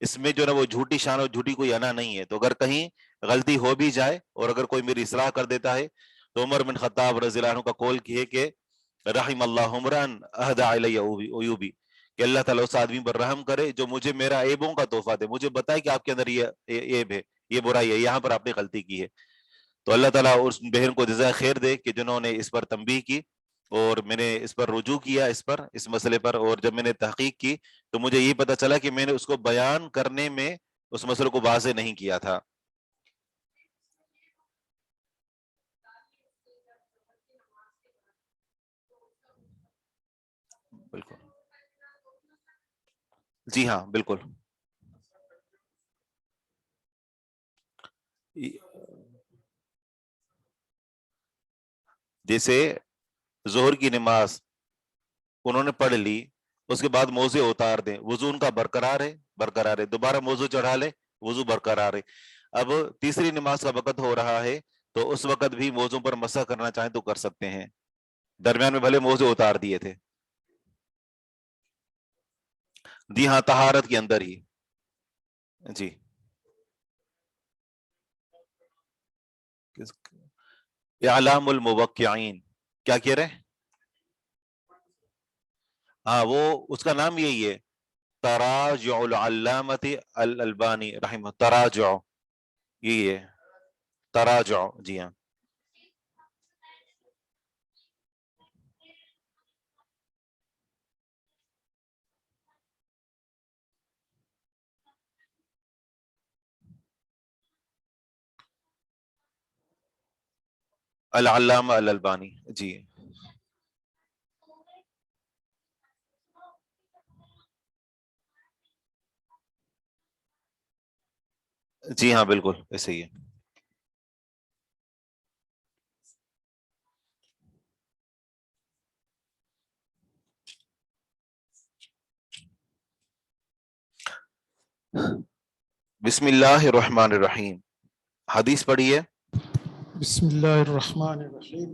اس میں جو نا وہ جھوٹی شان اور جھوٹی کوئی انا نہیں ہے. تو اگر کہیں غلطی ہو بھی جائے اور اگر کوئی میری اصلاح کر دیتا ہے تو عمر بن خطاب رضی اللہ عنہ کا قول ہے کہ رحم اللہ عمران اہدى الی عیوبی، کہ اللہ تعالیٰ اس آدمی پر رحم کرے جو مجھے میرا عیبوں کا تحفہ دے، مجھے بتائے کہ آپ کے اندر یہ عیب ہے، یہ برائی ہے، یہاں پر آپ نے غلطی کی ہے. تو اللہ تعالیٰ اس بہن کو جزائے خیر دے کہ جنہوں نے اس پر تنبیہ کی، اور میں نے اس پر رجوع کیا اس مسئلے پر، اور جب میں نے تحقیق کی تو مجھے یہ پتہ چلا کہ میں نے اس کو بیان کرنے میں اس مسئلے کو واضح نہیں کیا تھا. بالکل جی ہاں بالکل. جیسے ظہر کی نماز انہوں نے پڑھ لی، اس کے بعد موضوع اتار دیں، وضو ان کا برقرار ہے، دوبارہ موضوع چڑھا لے، وضو برقرار ہے. اب تیسری نماز کا وقت ہو رہا ہے تو اس وقت بھی موضوع پر مسح کرنا چاہیں تو کر سکتے ہیں، درمیان میں بھلے موضوع اتار دیے تھے. جی ہاں طہارت کے اندر ہی. جی اعلام الموقعین کیا کہہ رہے ہیں؟ ہاں وہ اس کا نام یہی ہے، تراجع العلامت الالبانی رحمہ، تراجع یہی ہے، تراجع. جی ہاں العلامہ الالبانی. جی جی ہاں بالکل ایسے ہی ہے. بسم اللہ الرحمن الرحیم. حدیث پڑھیے. بسم الله الرحمن الرحيم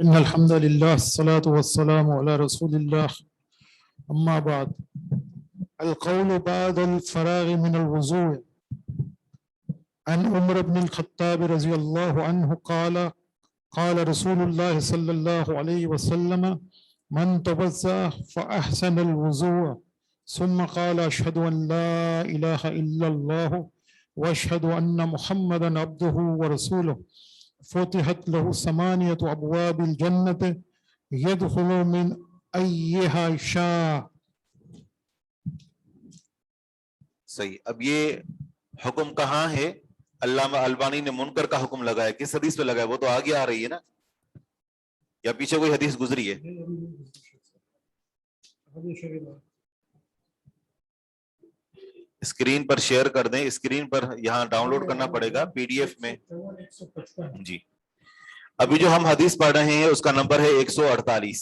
إن الحمد لله الصلاة والسلام على رسول الله أما بعد القول بعد الفراغ من الوضوء عن عمر بن الخطاب رضي الله عنه قال قال رسول الله صلى الله عليه وسلم من توضأ فأحسن الوضوء ثم قال أشهد أن لا إله إلا الله وأشهد أن محمدا عبده ورسوله فتحت له ثمانية أبواب الجنة يدخل من أيها شاء. صحیح. اب یہ حکم کہاں ہے؟ علامہ البانی نے منکر کا حکم لگایا، کس حدیث پہ لگایا؟ وہ تو آگے آ رہی ہے نا، یا پیچھے کوئی حدیث گزری ہے؟ اسکرین پر شیئر کر دیں، اسکرین پر یہاں ڈاؤن لوڈ کرنا پڑے گا پی ڈی ایف میں. جی ابھی جو ہم حدیث پڑھ رہے ہیں اس کا نمبر ہے 148.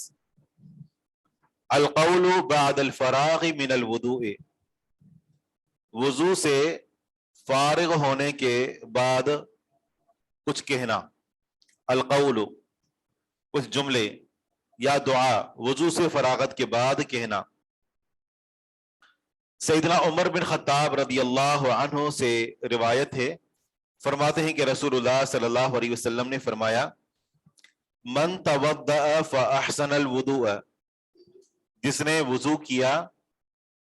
القول بعد الفراغ من الوضوء، وضو سے فارغ ہونے کے بعد کچھ کہنا. القول کچھ جملے یا دعا وضو سے فراغت کے بعد کہنا. سیدنا عمر بن خطاب رضی اللہ عنہ سے روایت ہے، فرماتے ہیں کہ رسول اللہ صلی اللہ علیہ وسلم نے فرمایا من توضأ فاحسن الوضوء، جس نے وضو کیا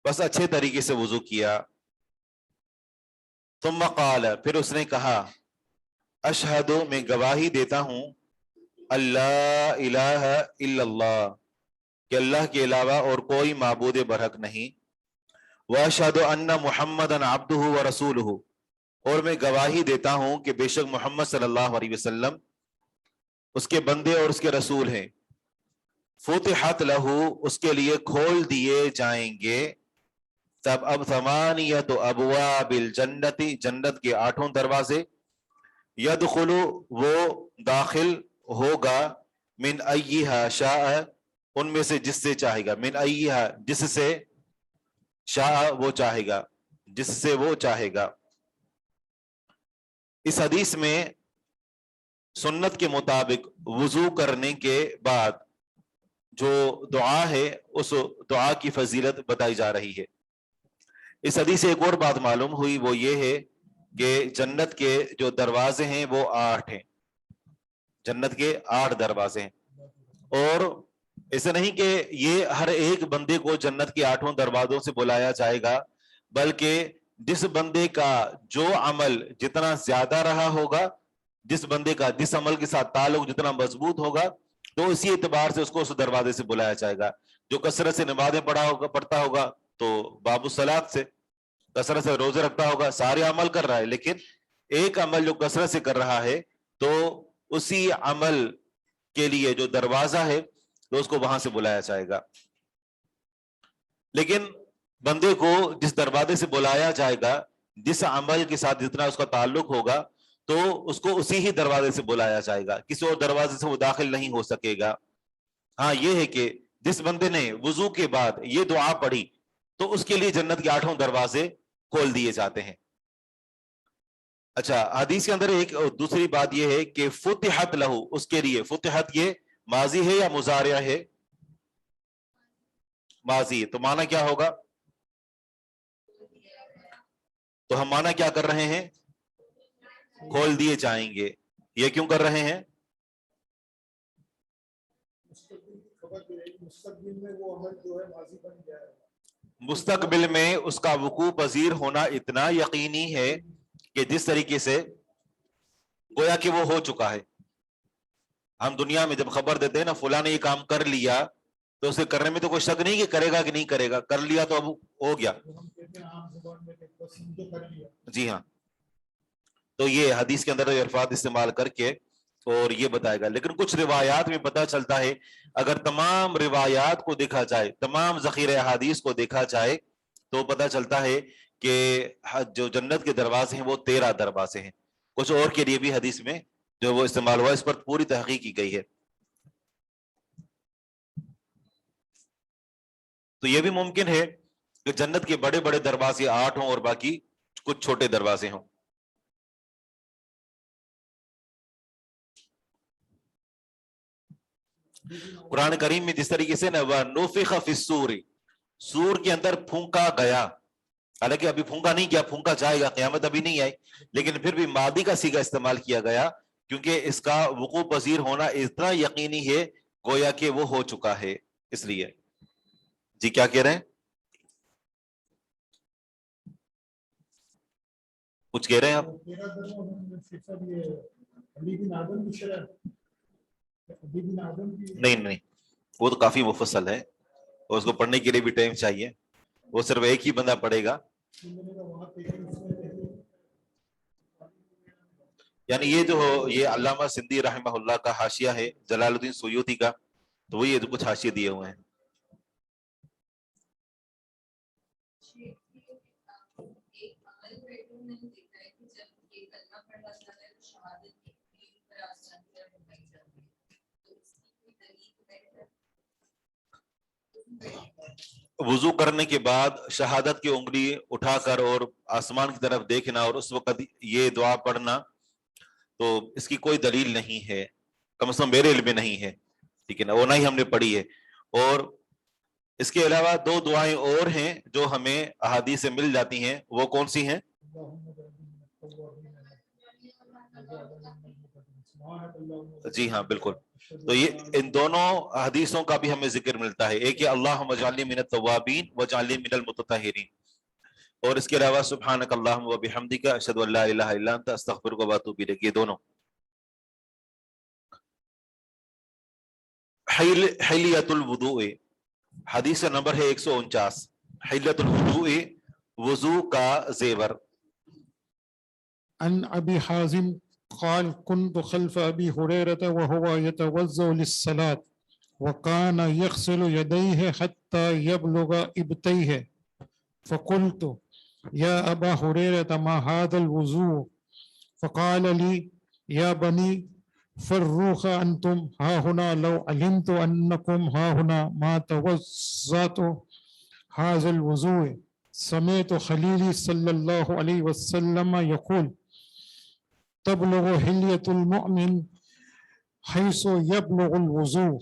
بس اچھے طریقے سے وضو کیا، ثم قال پھر اس نے کہا اشہد میں گواہی دیتا ہوں اللہ الہ الا اللہ کہ اللہ کے علاوہ اور کوئی معبود برحق نہیں، واشہد ان محمدًا عبدہ ورسولہ اور میں گواہی دیتا ہوں کہ بے شک محمد صلی اللہ علیہ وسلم اس کے بندے اور اس کے رسول ہیں. فتحت لہو اس کے لیے کھول دیے جائیں گے تب اب ثمانیت ابواب الجنت جنت کے 8 دروازے، یدخل وہ داخل ہوگا من ایہا شاء ان میں سے جس سے چاہے گا، من ایہا جس سے، شاء وہ چاہے گا، جس سے وہ چاہے گا. اس حدیث میں سنت کے مطابق وضو کرنے کے بعد جو دعا ہے اس دعا کی فضیلت بتائی جا رہی ہے. اس حدیث سے ایک اور بات معلوم ہوئی، وہ یہ ہے کہ جنت کے جو دروازے ہیں وہ 8 ہیں، جنت کے 8 دروازے ہیں، اور ایسا نہیں کہ یہ ہر ایک بندے کو جنت کے 8 دروازوں سے بلایا جائے گا، بلکہ جس بندے کا جو عمل جتنا زیادہ رہا ہوگا، جس بندے کا جس عمل کے ساتھ تعلق جتنا مضبوط ہوگا، تو اسی اعتبار سے اس کو اس دروازے سے بلایا جائے گا۔ جو کثرت سے نمازیں پڑھتا ہوگا تو باب الصلاۃ سے، کثرت سے روزے رکھتا ہوگا، سارے عمل کر رہا ہے، لیکن ایک عمل جو کثرت سے کر رہا ہے تو اسی عمل کے لیے جو دروازہ ہے تو اس کو وہاں سے بلایا جائے گا۔ لیکن بندے کو جس دروازے سے بلایا جائے گا، جس عمل کے ساتھ جتنا اس کا تعلق ہوگا، تو اس کو اسی ہی دروازے سے بلایا جائے گا، کسی اور دروازے سے وہ داخل نہیں ہو سکے گا۔ ہاں یہ ہے کہ جس بندے نے وضو کے بعد یہ دعا پڑھی تو اس کے لیے جنت کے 8 دروازے کھول دیے جاتے ہیں۔ اچھا، حدیث کے اندر ایک دوسری بات یہ ہے کہ فتحت لہو، اس کے لیے فتحت یہ ماضی ہے یا مضارع ہے؟ ماضی ہے، تو معنی کیا ہوگا؟ تو ہم معنی کیا کر رہے ہیں؟ کھول دیے جائیں گے۔ یہ کیوں کر رہے ہیں؟ مستقبل میں اس کا وقوع پذیر ہونا اتنا یقینی ہے کہ جس طریقے سے گویا کہ وہ ہو چکا ہے۔ ہم دنیا میں جب خبر دیتے ہیں نا فلاں نے یہ کام کر لیا، تو اسے کرنے میں تو کوئی شک نہیں کہ کرے گا کہ نہیں کرے گا، کر لیا تو اب ہو گیا۔ جی ہاں، تو یہ حدیث کے اندر الفاظ استعمال کر کے اور یہ بتائے گا۔ لیکن کچھ روایات میں پتہ چلتا ہے، اگر تمام روایات کو دیکھا جائے، تمام ذخیرہ احادیث کو دیکھا جائے، تو پتہ چلتا ہے کہ جو جنت کے دروازے ہیں وہ 13 دروازے ہیں۔ کچھ اور کے لیے بھی حدیث میں جو وہ استعمال ہوا، اس پر پوری تحقیق کی گئی ہے۔ تو یہ بھی ممکن ہے کہ جنت کے بڑے بڑے دروازے 8 ہوں اور باقی کچھ چھوٹے دروازے ہوں۔ قرآن کریم میں جس طریقے سے وَنُفِخَ فِي الصُّورِ، سور کے اندر پھونکا گیا، حالانکہ ابھی پھونکا نہیں کیا، پھونکا جائے گا، قیامت ابھی نہیں آئی، لیکن پھر بھی ماضی کا صیغہ استعمال کیا گیا کیونکہ اس کا وقوع پذیر ہونا اتنا یقینی ہے گویا کہ وہ ہو چکا ہے، اس لیے۔ جی کیا کہہ رہے ہیں؟ کچھ کہہ رہے ہیں آپ؟ نہیں، وہ تو کافی مفصل ہے اور اس کو پڑھنے کے لیے بھی ٹائم چاہیے، وہ صرف ایک ہی بندہ پڑھے گا۔ یعنی یہ جو یہ علامہ سندھی رحمہ اللہ کا حاشیہ ہے جلال الدین سیوطی کا، تو وہ یہ کچھ حاشیے دیے ہوئے ہیں۔ وضو کرنے کے بعد شہادت کی انگلی اٹھا کر اور آسمان کی طرف دیکھنا اور اس وقت یہ دعا پڑھنا، تو اس کی کوئی دلیل نہیں ہے، کم از کم میرے علم میں نہیں ہے، ٹھیک ہے نا، وہ نہ ہی ہم نے پڑھی ہے۔ اور اس کے علاوہ 2 دعائیں اور ہیں جو ہمیں احادیث سے مل جاتی ہیں، وہ کون سی ہیں؟ جی ہاں بالکل، تو یہ ان دونوں حدیثوں کا بھی ہمیں ذکر ملتا ہے، ایک ہے اللہم اجعلنی من التوابین واجعلنی من المتطہرین، اور اس کے علاوہ سبحانک اللہم وبحمدک اشہد ان لا الہ الا انت استغفرک واتوب الیک، یہ دونوں۔ حلیۃ الوضوء، حدیث نمبر ہے 149، حلیۃ الوضوء، وضو کا زیور۔ عن أبي حازم قال كنت خلف أبي هريرة وهو يتوضأ للصلاة وكان يغسل يديه حتى يبلغ إبطيه، فقلت يا أبا هريرة ما هذا الوضوء؟ فقال لي يا بني فروخ أنتم ها هنا لو علمت أنكم ها هنا ما توضأت هذا الوضوء. سمعت خليلي صلى الله عليه وسلم يقول تبلغ حلیۃ المؤمن حیث یبلغ الوضوء۔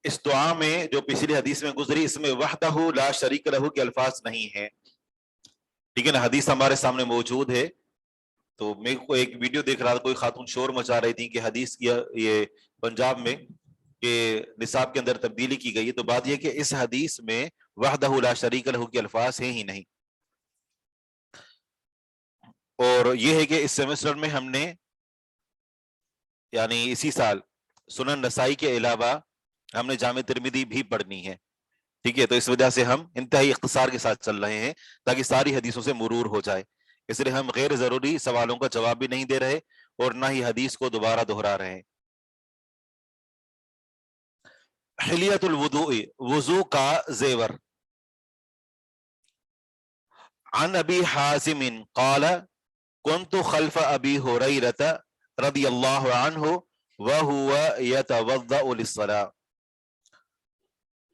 اس دعا میں جو پچھلی حدیث میں گزری اس میں وحدہ لا شریک لہ کے الفاظ نہیں ہیں، ٹھیک ہے نا، حدیث ہمارے سامنے موجود ہے. تو میں کو ایک ویڈیو دیکھ رہا تھا، کوئی خاتون شور مچا رہی تھی کہ حدیث کی یہ پنجاب میں کہ نصاب کے اندر تبدیلی کی گئی ہے. تو بات یہ کہ اس حدیث میں وحدہ لا شریک لہ کے الفاظ ہیں ہی نہیں. اور یہ ہے کہ اس سیمسٹر میں ہم نے یعنی اسی سال سنن نسائی کے علاوہ ہم نے جامع ترمذی بھی پڑھنی ہے، ٹھیک ہے. تو اس وجہ سے ہم انتہائی اختصار کے ساتھ چل رہے ہیں تاکہ ساری حدیثوں سے مرور ہو جائے. اس لیے ہم غیر ضروری سوالوں کا جواب بھی نہیں دے رہے اور نہ ہی حدیث کو دوبارہ دہرا رہے ہیں. حلیت الوضوء، وضو کا زیور. عن ابی حازم قال كنت خلف ابی ہریرہ رضی اللہ عنہ وهو يتوضأ للصلاة.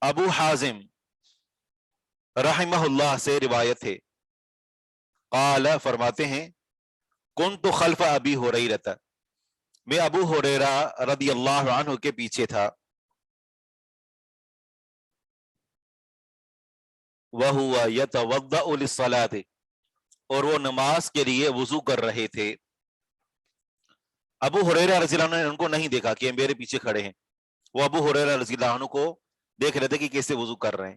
ابو حازم رحمہ اللہ سے روایت ہے، قال فرماتے ہیں كنت خلف ابی ہریرہ، میں ابو ہریرہ رضی اللہ عنہ کے پیچھے تھا. وَهُوَ يَتَوَضَّأُ لِلصَّلَاةِ، اور وہ نماز کے لیے وضو کر رہے تھے. ابو ہریرہ رضی اللہ عنہ نے ان کو نہیں دیکھا کہ میرے پیچھے کھڑے ہیں، وہ ابو ہریرہ رضی اللہ عنہ کو دیکھ رہے تھے کہ کیسے وضو کر رہے ہیں.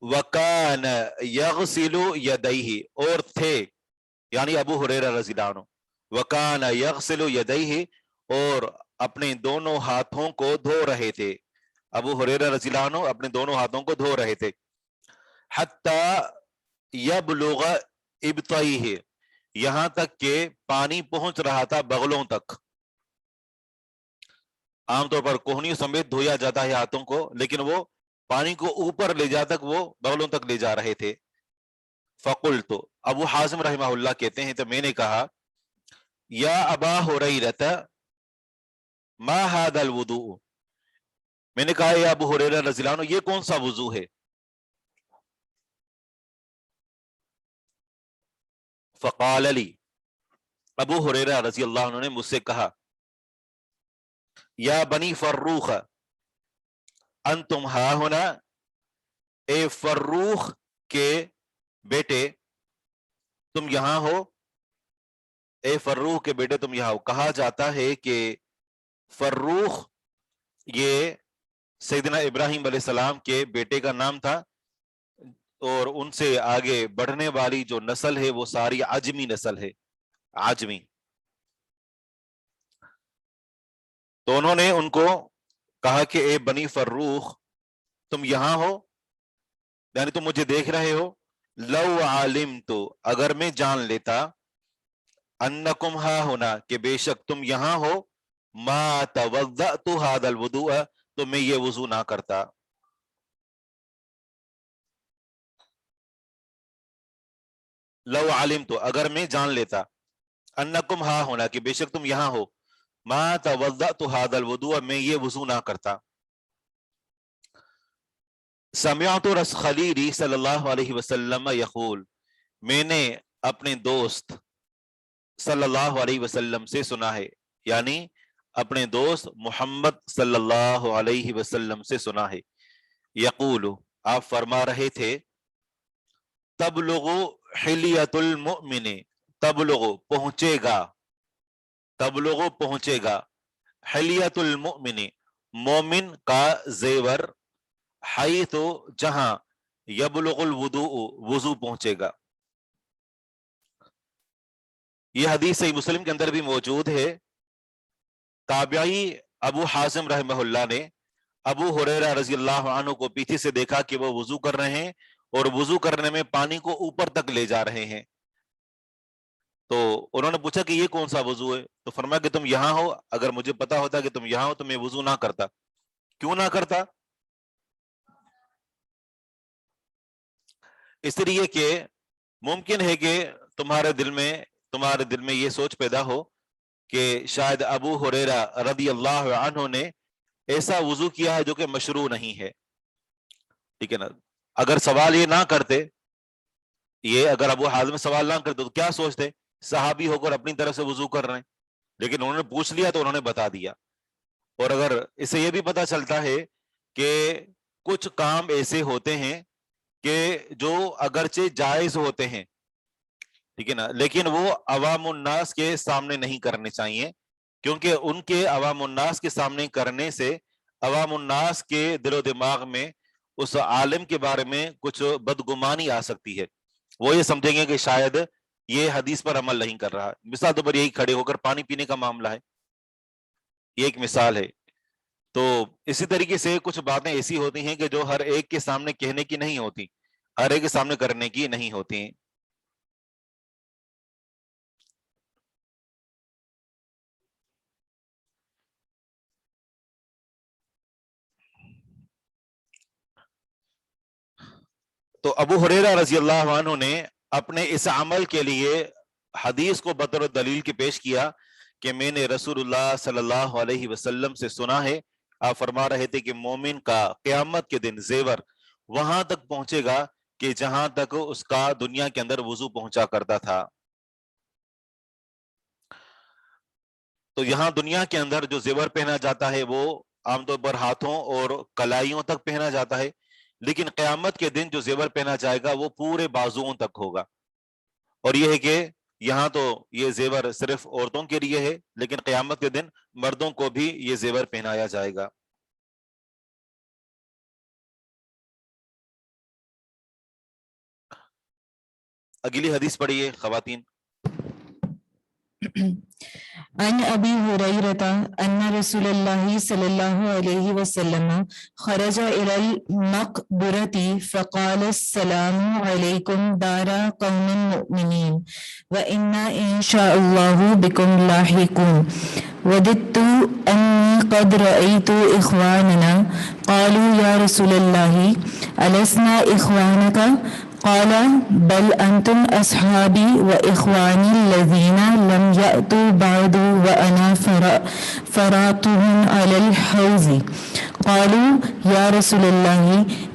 وَكَانَ يَغْسِلُ يَدَيْهِ، اور تھے یعنی ابو ہریرہ رضی اللہ عنہ، وَكَانَ يَغْسِلُ يَدَيْهِ، اور اپنے دونوں ہاتھوں کو دھو رہے تھے. ابو ہریرہ رضی اللہ عنہ اپنے دونوں ہاتھوں کو دھو رہے تھے. حتی یبلغ ابطیہ، یہاں تک کہ پانی پہنچ رہا تھا بغلوں تک. عام طور پر کوہنیوں سمیت دھویا جاتا ہے ہاتھوں کو، لیکن وہ پانی کو اوپر لے جا تک وہ بغلوں تک لے جا رہے تھے. فقلت، ابو حازم رحمہ اللہ کہتے ہیں تو میں نے کہا، یا ابا ہریرہ ما ھذا الوضوء، میں نے کہا یا ابو ہریرہ رضی اللہ عنہ یہ کون سا وضو ہے؟ فقال لی، ابو ہریرہ رضی اللہ عنہ نے مجھ سے کہا، یا بنی فروخ انتم ہا ہونا، اے فروخ کے بیٹے تم یہاں ہو. اے فروخ کے بیٹے تم یہاں ہو. کہا جاتا ہے کہ فروخ یہ سیدنا ابراہیم علیہ السلام کے بیٹے کا نام تھا، اور ان سے آگے بڑھنے والی جو نسل ہے وہ ساری عجمی نسل ہے، عجمی. تو انہوں نے ان کو کہا کہ اے بنی فروخ تم یہاں ہو، یعنی تم مجھے دیکھ رہے ہو. لو علمت، اگر میں جان لیتا، انکم ہا ہونا کہ بے شک تم یہاں ہو، ما توضأت ھذا الوضوء، تو میں یہ وضو نہ کرتا. لو علمت، اگر میں جان لیتا، انکم ہا ہونا کہ بے شک تم یہاں ہو، ما توضأت ھذا الوضوء، میں یہ وضو نہ کرتا. سمعت رسول خلیلی صلی اللہ علیہ وسلم یقول، میں نے اپنے دوست صلی اللہ علیہ وسلم سے سنا ہے، یعنی اپنے دوست محمد صلی اللہ علیہ وسلم سے سنا ہے. یقول، آپ فرما رہے تھے، تبلغ حلیت المؤمن، تبلغ پہنچے گا، تبلغ پہنچے گا، حلیت المؤمن مومن کا زیور، حیث جہاں، یبلغ الوضوء وضو پہنچے گا. یہ حدیث صحیح مسلم کے اندر بھی موجود ہے. تابعی ابو حازم رحمہ اللہ نے ابو ہریرہ رضی اللہ عنہ کو پیچھے سے دیکھا کہ وہ وضو کر رہے ہیں اور وضو کرنے میں پانی کو اوپر تک لے جا رہے ہیں. تو انہوں نے پوچھا کہ یہ کون سا وضو ہے؟ تو فرمایا کہ تم یہاں ہو، اگر مجھے پتا ہوتا کہ تم یہاں ہو تو میں وضو نہ کرتا. کیوں نہ کرتا؟ اس لیے کہ ممکن ہے کہ تمہارے دل میں یہ سوچ پیدا ہو کہ شاید ابو ہریرہ رضی اللہ عنہ نے ایسا وضو کیا ہے جو کہ مشروع نہیں ہے، ٹھیک ہے نا. اگر سوال یہ نہ کرتے، یہ اگر ابو حازم سوال نہ کرتے تو کیا سوچتے؟ صحابی ہو کر اپنی طرف سے وضو کر رہے ہیں، لیکن انہوں نے پوچھ لیا تو انہوں نے بتا دیا. اور اگر اسے یہ بھی پتا چلتا ہے کہ کچھ کام ایسے ہوتے ہیں کہ جو اگرچہ جائز ہوتے ہیں، ٹھیک ہے نا، لیکن وہ عوام الناس کے سامنے نہیں کرنے چاہیے، کیونکہ ان کے عوام الناس کے سامنے کرنے سے عوام الناس کے دل و دماغ میں اس عالم کے بارے میں کچھ بدگمانی آ سکتی ہے، وہ یہ سمجھیں گے کہ شاید یہ حدیث پر عمل نہیں کر رہا۔ مثال طور پر یہی کھڑے ہو کر پانی پینے کا معاملہ ہے، یہ ایک مثال ہے۔ تو اسی طریقے سے کچھ باتیں ایسی ہوتی ہیں کہ جو ہر ایک کے سامنے کہنے کی نہیں ہوتی، ہر ایک کے سامنے کرنے کی نہیں ہوتی ہیں۔ تو ابو ہریرہ رضی اللہ عنہ نے اپنے اس عمل کے لیے حدیث کو بطور دلیل کے پیش کیا کہ میں نے رسول اللہ صلی اللہ علیہ وسلم سے سنا ہے، آپ فرما رہے تھے کہ مومن کا قیامت کے دن زیور وہاں تک پہنچے گا کہ جہاں تک اس کا دنیا کے اندر وضو پہنچا کرتا تھا۔ تو یہاں دنیا کے اندر جو زیور پہنا جاتا ہے وہ عام طور پر ہاتھوں اور کلائیوں تک پہنا جاتا ہے، لیکن قیامت کے دن جو زیور پہنا جائے گا وہ پورے بازوؤں تک ہوگا۔ اور یہ ہے کہ یہاں تو یہ زیور صرف عورتوں کے لیے ہے، لیکن قیامت کے دن مردوں کو بھی یہ زیور پہنایا جائے گا۔ اگلی حدیث پڑھیے خواتین۔ عن ابي هريرة ان رسول الله صلى الله عليه وسلم خرج الى المقبرة فقال السلام عليكم دار قوم مؤمنين وانا ان شاء الله بكم لاحقون وددت اني قد رايت اخواننا قالوا يا رسول الله ألسنا اخوانك قال بل انتم اصحابي واخواني الذين لم ياتوا بعد وانا فراتهم على الحوض قالوا يا رسول الله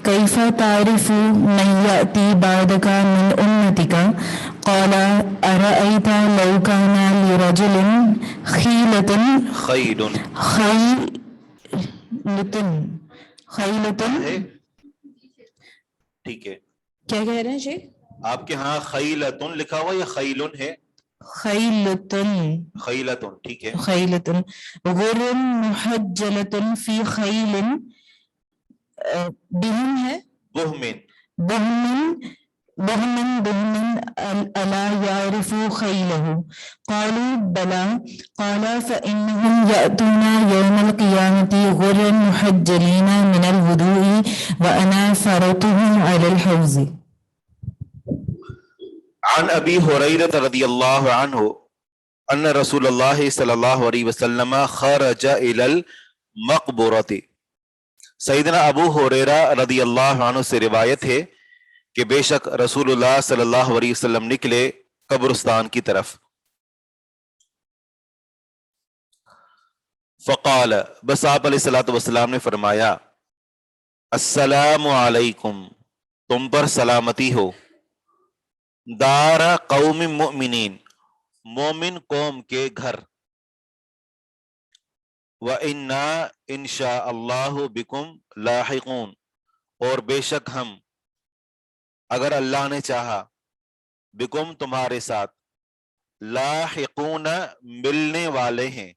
كيف تعرف من ياتي بعدك من امتك قال ارايت لو كان لرجل خيلة ٹھیک ہے، کیا کہہ رہے ہیں جی؟ آپ کے ہاں خیلتن لکھا ہوا یا خیلن ہے؟ خیلتن، ٹھیک ہے۔ خیلتن غر محجلتن فی خیل بہن ہے بہمن الا یعرف خیلہ قالوا بلا قال فإنهم يأتون يوم القيامة غر محجلين من الوضوء وأنا فرطهم على الحوض۔ عن ابی ہریرہ رضی اللہ عنہ ان رسول اللہ صلی اللہ علیہ وسلم خرج الى المقبرۃ، سیدنا ابو ہریرہ رضی اللہ عنہ سے روایت ہے کہ بے شک رسول اللہ صلی اللہ علیہ وسلم نکلے قبرستان کی طرف، فقال، بس آپ علیہ الصلوۃ والسلام نے فرمایا، السلام علیکم، تم پر سلامتی ہو، دار قوم مؤمنین، مومن قوم کے گھر، وَإِنَّا إِن شَاءَ اللَّهُ بِكُمْ لاحقون، اور بے شک ہم اگر اللہ نے چاہا، بکم تمہارے ساتھ، لاحقون ملنے والے ہیں،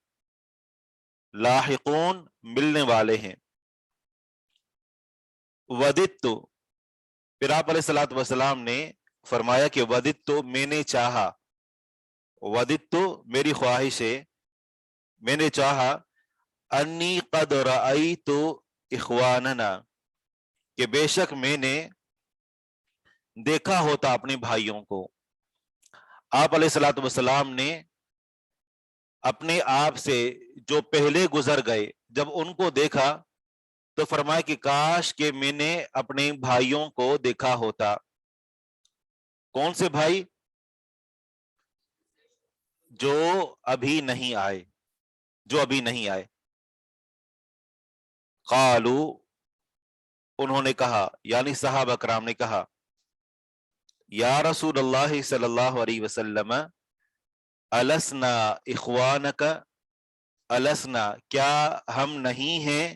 لاحقون ملنے والے ہیں۔ وددت، پھر آپ علیہ الصلوۃ والسلام نے فرمایا کہ وددت میں نے چاہا، وددت میری خواہش ہے، میں نے چاہا، انی قد رأیت اخواننا، کہ بے شک میں نے دیکھا ہوتا اپنے بھائیوں کو۔ آپ علیہ الصلوۃ والسلام نے اپنے آپ سے جو پہلے گزر گئے جب ان کو دیکھا تو فرمایا کہ کاش کہ میں نے اپنے بھائیوں کو دیکھا ہوتا۔ کون سے بھائی؟ جو ابھی نہیں آئے، جو ابھی نہیں آئے۔ قالو، انہوں نے کہا، یعنی صحابہ کرام نے کہا، یا رسول اللہ صلی اللہ علیہ وسلم، السنا اخوانک، السنا کیا ہم نہیں ہیں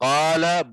قال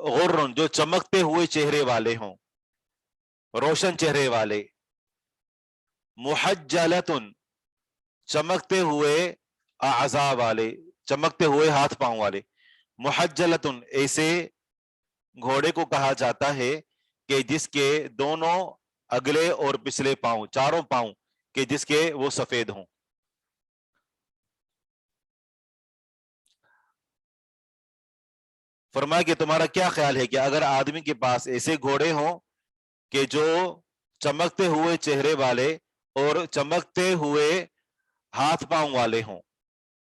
غرن جو چمکتے ہوئے چہرے والے ہوں، روشن چہرے والے، محجلتن چمکتے ہوئے اعضاء والے، چمکتے ہوئے ہاتھ پاؤں والے، محجلتن ایسے گھوڑے کو کہا جاتا ہے کہ جس کے دونوں اگلے اور پچھلے پاؤں، چاروں پاؤں کہ جس کے وہ سفید ہوں۔ فرمایا کہ تمہارا کیا خیال ہے کہ اگر آدمی کے پاس ایسے گھوڑے ہوں کہ جو چمکتے ہوئے چہرے والے اور چمکتے ہوئے ہاتھ پاؤں والے ہوں،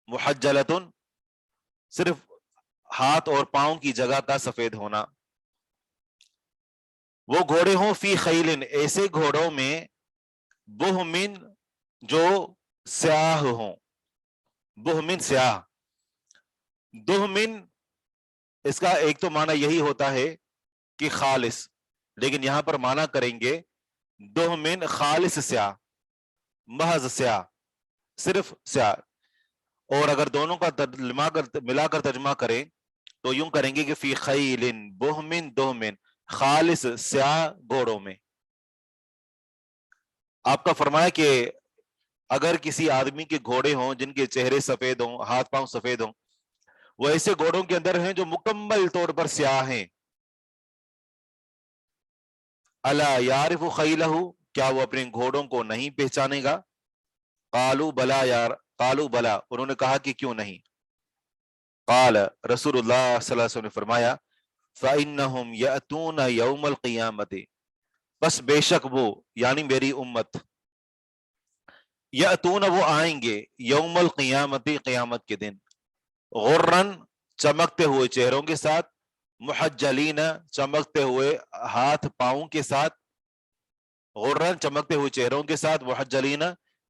محجلتن صرف ہاتھ اور پاؤں کی جگہ کا سفید ہونا، وہ گھوڑے ہوں فی خیلن ایسے گھوڑوں میں، بہمن جو سیاہ ہوں، بہمن سیاہ، دہمن اس کا ایک تو معنی یہی ہوتا ہے کہ خالص، لیکن یہاں پر معنی کریں گے دہمن خالص سیاہ، محض سیاہ، صرف سیاہ۔ اور اگر دونوں کا ملا کر ترجمہ کریں تو یوں کریں گے کہ فی خیل بہمن دہمن خالص سیاہ گھوڑوں میں۔ آپ کا فرمایا کہ اگر کسی آدمی کے گھوڑے ہوں جن کے چہرے سفید ہوں، ہاتھ پاؤں سفید ہوں، وہ ایسے گھوڑوں کے اندر ہیں جو مکمل طور پر سیاہ ہیں۔ الا یعرف خیلہ کیا وہ اپنے گھوڑوں کو نہیں پہچانے گا؟ قالوا بلا قالوا بلا انہوں نے کہا کہ کیوں نہیں؟ قال رسول اللہ صلی اللہ علیہ وسلم نے فرمایا فإنهم یأتون یوم القیامت بس بے شک وہ یعنی میری امت، یأتون وہ آئیں گے یوم القیامت قیامت کے دن، غرن چمکتے ہوئے چہروں کے ساتھ، محجلین چمکتے ہوئے ہاتھ پاؤں کے ساتھ، غرن چمکتے ہوئے چہروں کے ساتھ، محجلین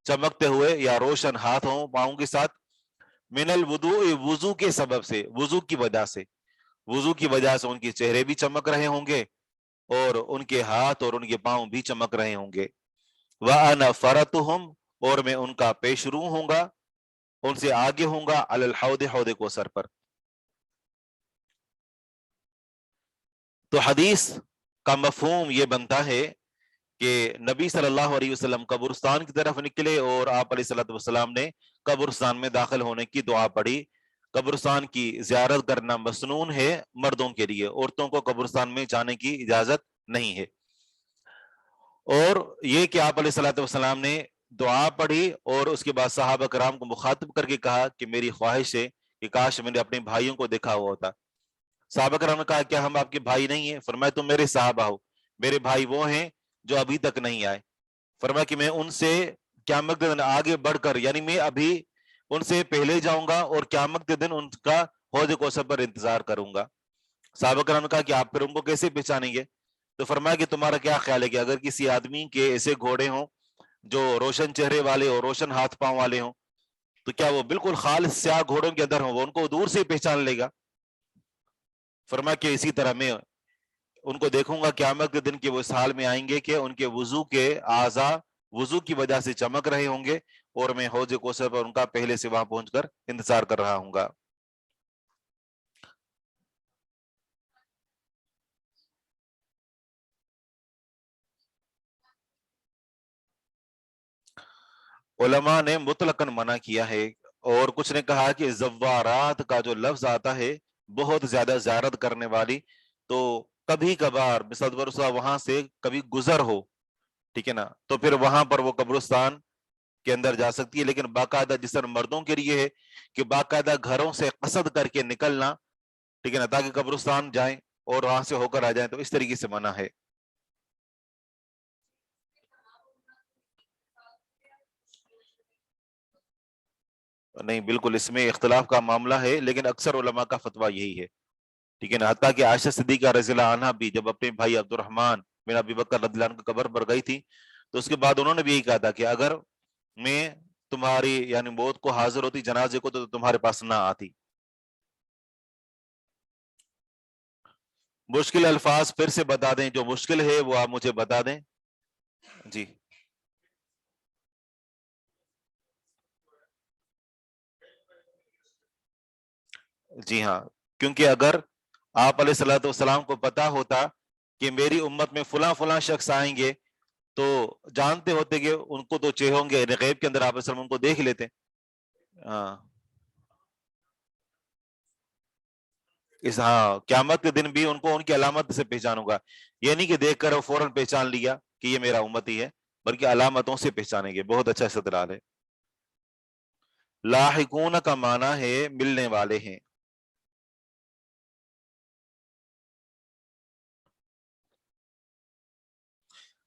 چمکتے ہوئے یا روشن ہاتھوں پاؤں کے ساتھ، من الوضوء وضو کے سبب سے، وضو کی وجہ سے، وضو کی وجہ سے ان کے چہرے بھی چمک رہے ہوں گے اور ان کے ہاتھ اور ان کے پاؤں بھی چمک رہے ہوں گے۔ وَأَنَا فَرَطُهُمْ اور میں ان کا پیش رو ہوں گا، ان سے آگے ہوں گا، علی الحوض حوض کوثر پر۔ تو حدیث کا مفہوم یہ بنتا ہے کہ نبی صلی اللہ علیہ وسلم قبرستان کی طرف نکلے اور آپ علیہ الصلوۃ والسلام نے قبرستان میں داخل ہونے کی دعا پڑھی۔ قبرستان کی زیارت کرنا مسنون ہے مردوں کے لیے، عورتوں کو قبرستان میں جانے کی اجازت نہیں ہے۔ اور یہ کہ آپ علیہ الصلوۃ والسلام نے دعا پڑھی اور اس کے بعد صحابہ کرام کو مخاطب کر کے کہا کہ میری خواہش ہے کہ کاش میں نے اپنے بھائیوں کو دیکھا ہوا ہوتا۔ صحابہ کرام نے کہا کیا ہم آپ کے بھائی نہیں ہیں؟ فرمایا تم میرے صحابہ ہو، میرے بھائی وہ ہیں جو ابھی تک نہیں آئے۔ فرمایا کہ میں ان سے قیامت کے دن آگے بڑھ کر، یعنی میں ابھی ان سے پہلے جاؤں گا اور قیامت کے دن ان کا حوض کوثر پر انتظار کروں گا۔ صحابہ کرام نے کہا کہ آپ پھر ان کو کیسے پہچانیں گے؟ تو فرمایا کہ تمہارا کیا خیال ہے کہ اگر کسی آدمی کے ایسے گھوڑے ہوں جو روشن چہرے والے اور روشن ہاتھ پاؤں والے ہوں، تو کیا وہ بالکل خالص سیاہ گھوڑوں کے اندر ہوں، وہ ان کو دور سے پہچان لے گا؟ فرمایا کہ اسی طرح میں ان کو دیکھوں گا قیامت کے دن کہ وہ اس حال میں آئیں گے کہ ان کے وضو کے اعضاء وضو کی وجہ سے چمک رہے ہوں گے اور میں حوض کوثر پر ان کا پہلے سے وہاں پہنچ کر انتظار کر رہا ہوں گا۔ علماء نے مطلقاً منع کیا ہے، اور کچھ نے کہا کہ زوارات کا جو لفظ آتا ہے بہت زیادہ زیارت کرنے والی، تو کبھی کبھار بسا وہاں سے کبھی گزر ہو، ٹھیک ہے نا، تو پھر وہاں پر وہ قبرستان کے اندر جا سکتی ہے، لیکن باقاعدہ جس طرح مردوں کے لیے ہے کہ باقاعدہ گھروں سے قصد کر کے نکلنا، ٹھیک ہے نا، تاکہ قبرستان جائیں اور وہاں سے ہو کر آ جائیں، تو اس طریقے سے منع ہے۔ نہیں، بالکل اس میں اختلاف کا معاملہ ہے، لیکن اکثر علماء کا فتویٰ یہی ہے، ٹھیک ہے نا، حتیٰ کہ عائشہ صدیقہ رضی اللہ عنہا بھی جب اپنے بھائی عبد الرحمن بن ابی بکر رضی اللہ عنہ کی قبر پر گئی تھی تو اس کے بعد انہوں نے بھی یہی کہا تھا کہ اگر میں تمہاری یعنی موت کو حاضر ہوتی جنازے کو تو تمہارے پاس نہ آتی۔ مشکل الفاظ پھر سے بتا دیں، جو مشکل ہے وہ آپ مجھے بتا دیں۔ جی جی ہاں، کیونکہ اگر آپ علیہ الصلوۃ والسلام کو پتا ہوتا کہ میری امت میں فلاں فلاں شخص آئیں گے تو جانتے ہوتے کہ ان کو تو چہروں ہوں گے غیب کے اندر، آپ علیہ السلام ان کو دیکھ لیتے. ہاں قیامت کے دن بھی ان کو ان کی علامت سے پہچانوں گا. یہ نہیں کہ دیکھ کر فوراً پہچان لیا کہ یہ میرا امتی ہے، بلکہ علامتوں سے پہچانیں گے. بہت اچھا استدلال ہے. لاحقون کا معنی ہے ملنے والے ہیں.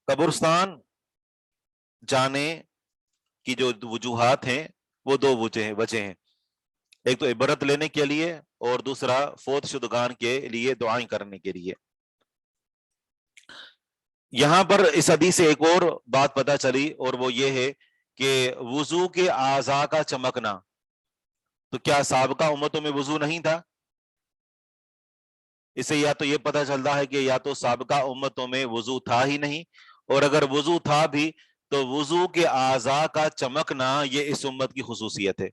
قبرستان جانے کی جو وجوہات ہیں وہ دو وجہ ہیں. ایک تو عبرت لینے کے لیے، اور دوسرا فوت شدگان کے لیے دعائیں کرنے کے لیے. یہاں پر اس حدیث سے ایک اور بات پتہ چلی، اور وہ یہ ہے کہ وضو کے اعضاء کا چمکنا. تو کیا سابقہ امتوں میں وضو نہیں تھا؟ اس سے یا تو یہ پتہ چلتا ہے کہ یا تو سابقہ امتوں میں وضو تھا ہی نہیں، اور اگر وضو تھا بھی تو وضو کے اعضاء کا چمکنا یہ اس امت کی خصوصیت ہے.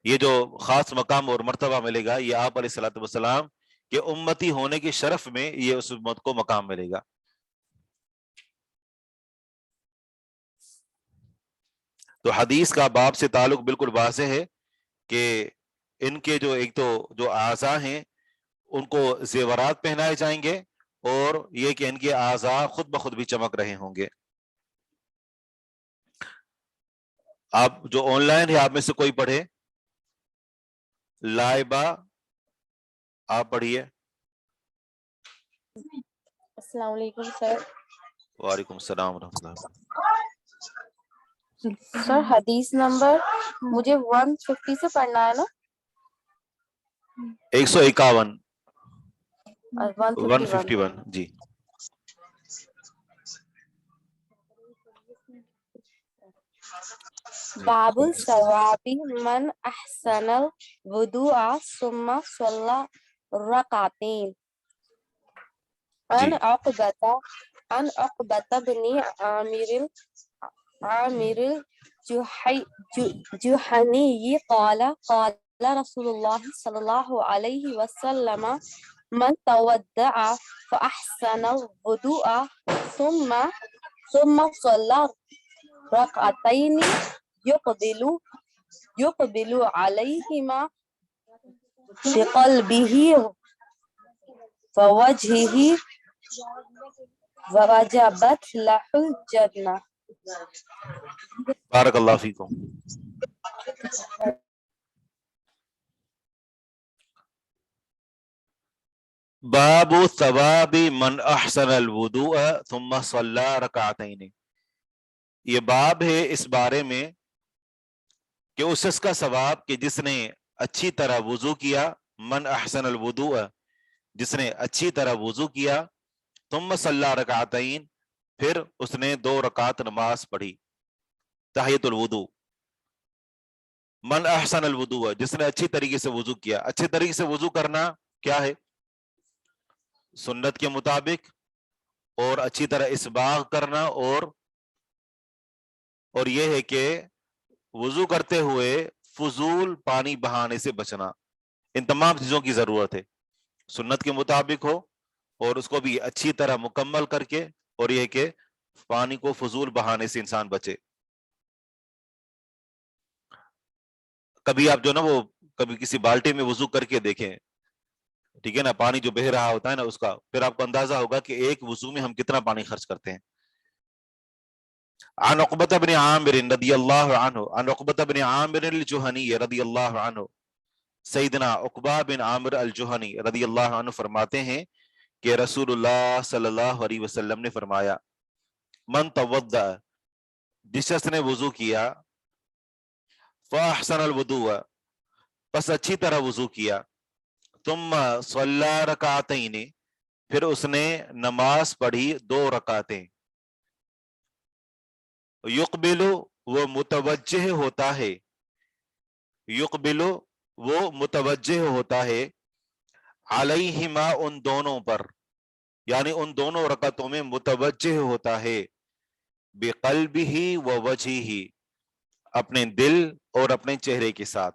یہ جو خاص مقام اور مرتبہ ملے گا یہ آپ علیہ الصلوۃ والسلام کے امتی ہونے کے شرف میں یہ اس امت کو مقام ملے گا. تو حدیث کا باب سے تعلق بالکل واضح ہے کہ ان کے جو ایک تو جو اعضاء ہیں ان کو زیورات پہنائے جائیں گے، اور یہ کہ ان کے اعضاء خود بخود بھی چمک رہے ہوں گے. آپ جو آن لائن ہے آپ میں سے کوئی پڑھے؟ لائبہ آپ پڑھیے. السلام علیکم سر. وعلیکم السلام ورحمۃ اللہ. سر حدیث نمبر مجھے 150 سے پڑھنا ہے نا؟ 151 151. 151 جی. باب الثواب من احسن الوضوء ثم صلى ركعتين. عن عقبة بن عامر الجهني قال رسول الله صلى الله عليه وسلم من تودع فأحسن الوضوء ثم صلى ركعتين يقبل عليهما بقلبه ووجهه ووجبت له الجنة. بارک اللہ فیکم. باب ثواب من احسن الوضوء ثم صلى رکعتین. یہ باب ہے اس بارے میں کہ اس شخص کا ثواب کہ جس نے اچھی طرح وضو کیا، من احسن الوضوء جس نے اچھی طرح وضو کیا، ثم صلی رکعتین پھر اس نے 2 رکعت نماز پڑھی تحیۃ الوضو. من احسن الوضوء جس نے اچھی طریقے سے وضو کیا. اچھے طریقے سے وضو کرنا کیا ہے؟ سنت کے مطابق، اور اچھی طرح اسباغ کرنا، اور یہ ہے کہ وضو کرتے ہوئے فضول پانی بہانے سے بچنا. ان تمام چیزوں کی ضرورت ہے، سنت کے مطابق ہو اور اس کو بھی اچھی طرح مکمل کر کے، اور یہ کہ پانی کو فضول بہانے سے انسان بچے. کبھی آپ جو نا وہ کبھی کسی بالٹی میں وضو کر کے دیکھیں، ٹھیک ہے نا، پانی جو بہہ رہا ہوتا ہے نا اس کا، پھر آپ کو اندازہ ہوگا کہ ایک وضو میں ہم کتنا پانی خرچ کرتے ہیں. عن عقبة بن عامر رضی اللہ عنہ، عن عقبة بن عامر الجہنی رضی اللہ عنہ، سیدنا عقبہ بن عامر الجہنی رضی اللہ عنہ فرماتے ہیں کہ رسول اللہ صلی اللہ علیہ وسلم نے فرمایا، من توضأ جس شخص نے وضو کیا، فاحسن الوضوء پس اچھی طرح وضو کیا، ثم صلی رکعتین پھر اس نے نماز پڑھی 2 رکعتیں، یقبل وہ متوجہ ہوتا ہے، یقبل وہ متوجہ ہوتا ہے، علیہما ان دونوں پر، یعنی ان دونوں رکعتوں میں متوجہ ہوتا ہے، بقلبہ و وجہہ اپنے دل اور اپنے چہرے کے ساتھ.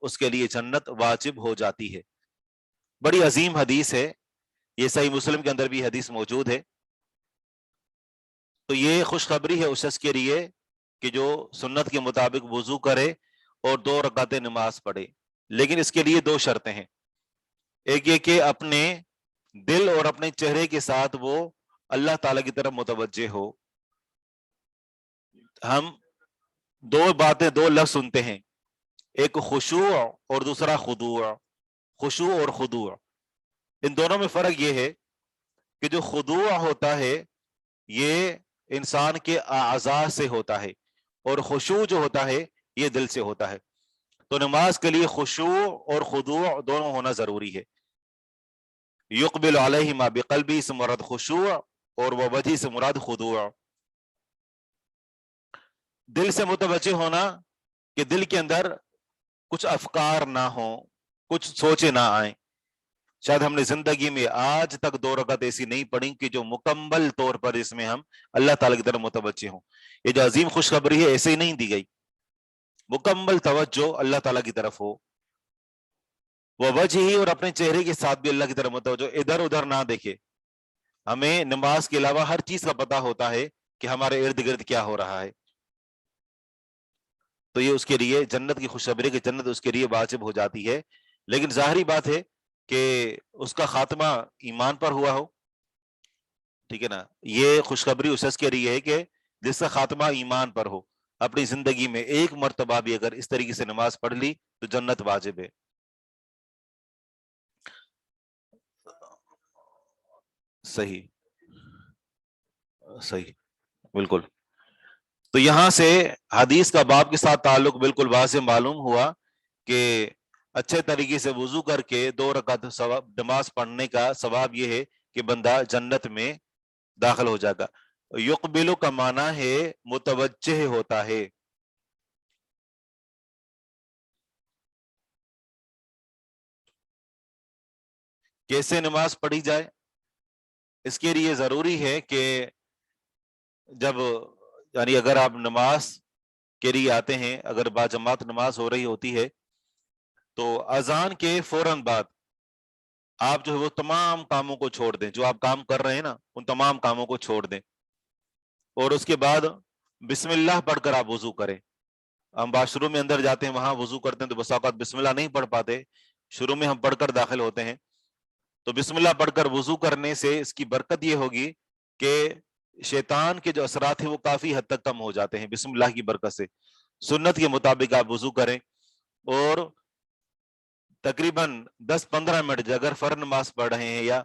اس کے لیے جنت واجب ہو جاتی ہے۔ بڑی عظیم حدیث ہے یہ، صحیح مسلم کے اندر بھی حدیث موجود ہے۔ تو یہ خوشخبری ہے اس شخص کے لیے کہ جو سنت کے مطابق وضو کرے اور 2 رکعتیں نماز پڑھے، لیکن اس کے لیے 2 شرطیں ہیں۔ ایک یہ کہ اپنے دل اور اپنے چہرے کے ساتھ وہ اللہ تعالیٰ کی طرف متوجہ ہو۔ ہم 2 باتیں، 2 لفظ سنتے ہیں، ایک خشوع اور دوسرا خضوع۔ خشوع اور خضوع، ان دونوں میں فرق یہ ہے کہ جو خضوع ہوتا ہے یہ انسان کے اعضاء سے ہوتا ہے، اور خشوع جو ہوتا ہے یہ دل سے ہوتا ہے۔ تو نماز کے لیے خشوع اور خضوع دونوں ہونا ضروری ہے۔ یقبل علیہ ما بقلبی سے مراد خشوع اور وجہی سے مراد خضوع۔ دل سے متوجہ ہونا کہ دل کے اندر کچھ افکار نہ ہوں، کچھ سوچے نہ آئیں۔ شاید ہم نے زندگی میں آج تک 2 رکعت ایسی نہیں پڑھی کہ جو مکمل طور پر اس میں ہم اللہ تعالیٰ کی طرف متوجہ ہوں۔ یہ جو عظیم خوشخبری ہے ایسے ہی نہیں دی گئی، مکمل توجہ اللہ تعالیٰ کی طرف ہو، وہ وجہ ہی، اور اپنے چہرے کے ساتھ بھی اللہ کی طرف متوجہ، ادھر ادھر نہ دیکھے۔ ہمیں نماز کے علاوہ ہر چیز کا پتہ ہوتا ہے کہ ہمارے ارد گرد کیا ہو رہا ہے۔ تو یہ اس کے لیے جنت کی خوشخبری کہ جنت اس کے لیے واجب ہو جاتی ہے، لیکن ظاہری بات ہے کہ اس کا خاتمہ ایمان پر ہوا ہو، ٹھیک ہے نا۔ یہ خوشخبری اس شخص کے لیے ہے کہ جس کا خاتمہ ایمان پر ہو، اپنی زندگی میں ایک مرتبہ بھی اگر اس طریقے سے نماز پڑھ لی تو جنت واجب ہے۔ صحیح صحیح، بالکل۔ تو یہاں سے حدیث کا باب کے ساتھ تعلق بالکل واضح معلوم ہوا کہ اچھے طریقے سے وضو کر کے 2 رکعت نماز پڑھنے کا ثواب یہ ہے کہ بندہ جنت میں داخل ہو جائے گا۔ یقبلو کا معنی ہے متوجہ ہوتا ہے۔ کیسے نماز پڑھی جائے؟ اس کے لیے ضروری ہے کہ جب یعنی اگر آپ نماز کے لیے آتے ہیں، اگر باجماعت نماز ہو رہی ہوتی ہے تو اذان کے فوراً بعد آپ جو ہے وہ تمام کاموں کو چھوڑ دیں، جو آپ کام کر رہے ہیں نا ان تمام کاموں کو چھوڑ دیں، اور اس کے بعد بسم اللہ پڑھ کر آپ وضو کریں۔ ہم واش روم میں اندر جاتے ہیں، وہاں وضو کرتے ہیں تو بسا اوقات بسم اللہ نہیں پڑھ پاتے، شروع میں ہم پڑھ کر داخل ہوتے ہیں، تو بسم اللہ پڑھ کر وضو کرنے سے اس کی برکت یہ ہوگی کہ شیطان کے جو اثرات ہیں وہ کافی حد تک کم ہو جاتے ہیں بسم اللہ کی برکت سے۔ سنت کے مطابق آپ وضو کریں، اور تقریباً 10-15 منٹ اگر فرض نماز پڑھ رہے ہیں یا